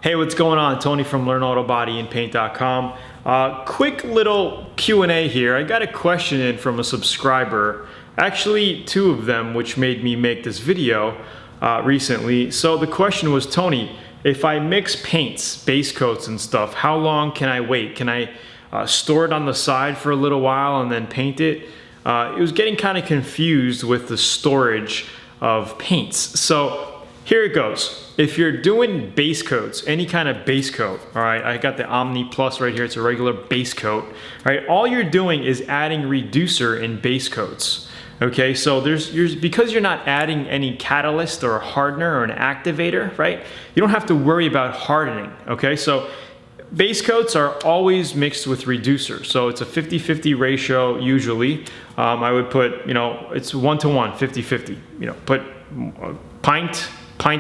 Hey, what's going on? Tony from LearnAutoBodyAndPaint.com. Quick little Q&A here. I got a question in from a subscriber, actually two of them, which made me make this video recently. So the question was, Tony, if I mix paints, base coats and stuff, how long can I wait? Can I store it on the side for a little while and then paint it? It was getting kind of confused with the storage of paints. So here it goes. If you're doing base coats, any kind of base coat, all right, I got the Omni Plus right here, it's a regular base coat, all right, all you're doing is adding reducer in base coats, okay? So because you're not adding any catalyst or a hardener or an activator, right, you don't have to worry about hardening, okay? So base coats are always mixed with reducer, so it's a 50-50 ratio usually. I would put, it's 1-to-1, 50-50, put Pint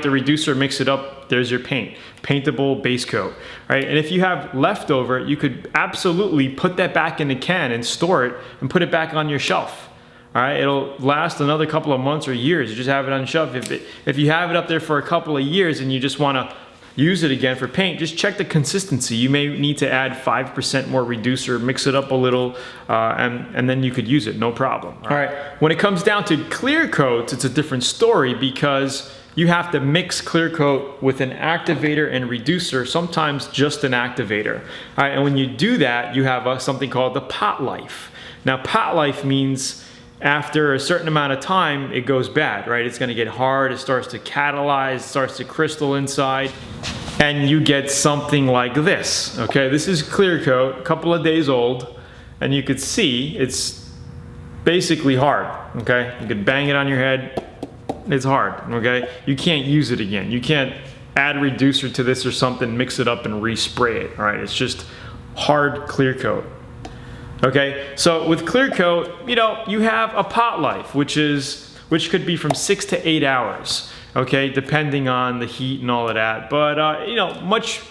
the reducer, mix it up, there's your paint. Paintable base coat, right? And if you have leftover, you could absolutely put that back in the can and store it and put it back on your shelf. All right, it'll last another couple of months or years. You just have it on the shelf. If you have it up there for a couple of years and you just want to use it again for paint, just check the consistency. You may need to add 5% more reducer, mix it up a little, and then you could use it, no problem. All right, when it comes down to clear coats, it's a different story because you have to mix clear coat with an activator and reducer, sometimes just an activator. All right, and when you do that, you have something called the pot life. Now, pot life means after a certain amount of time, it goes bad, right? It's gonna get hard, it starts to catalyze, starts to crystal inside, and you get something like this, okay? This is clear coat, a couple of days old, and you could see it's basically hard, okay? You could bang it on your head, it's hard, okay? You can't use it again. You can't add a reducer to this or something, mix it up and respray it, all right? It's just hard clear coat, okay? So with clear coat, you have a pot life, which could be from 6 to 8 hours, okay? Depending on the heat and all of that, but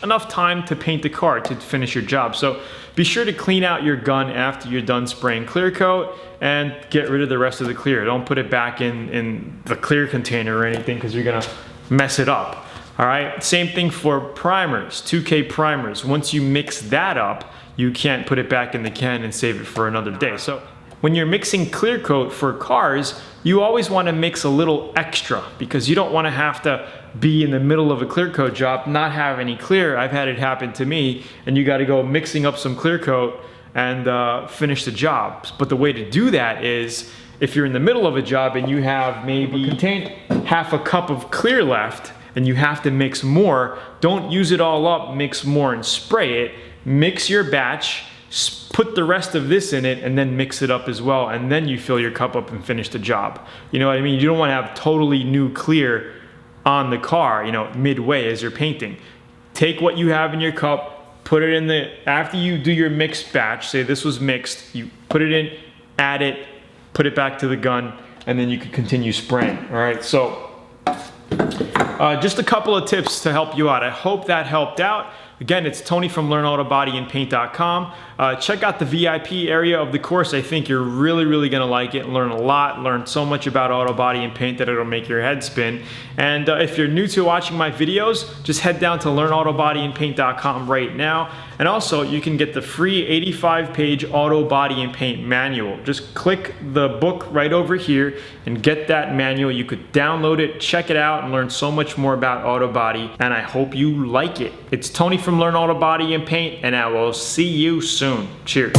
enough time to paint the car to finish your job. So be sure to clean out your gun after you're done spraying clear coat and get rid of the rest of the clear. Don't put it back in the clear container or anything because you're gonna mess it up. All right, same thing for primers, 2K primers. Once you mix that up, you can't put it back in the can and save it for another day. So when you're mixing clear coat for cars, you always wanna mix a little extra because you don't wanna have to be in the middle of a clear coat job, not have any clear. I've had it happen to me, and you gotta go mixing up some clear coat and finish the job. But the way to do that is, if you're in the middle of a job and you have maybe half a cup of clear left and you have to mix more, don't use it all up, mix more and spray it. Mix your batch, put the rest of this in it, and then mix it up as well, and then you fill your cup up and finish the job. You know what I mean? You don't want to have totally new clear on the car, midway as you're painting. Take what you have in your cup, put it in after you do your mixed batch, say this was mixed, you put it in, add it, put it back to the gun, and then you can continue spraying, all right? So, just a couple of tips to help you out. I hope that helped out. Again, it's Tony from LearnAutoBodyAndPaint.com. Check out the VIP area of the course. I think you're really gonna like it and learn a lot, learn so much about auto body and paint that it'll make your head spin. And if you're new to watching my videos, just head down to LearnAutoBodyAndPaint.com right now. And also, you can get the free 85-page auto body and paint manual. Just click the book right over here and get that manual. You could download it, check it out, and learn so much more about auto body, and I hope you like it. It's Tony from Learn Auto Body and Paint, and I will see you soon. Cheers.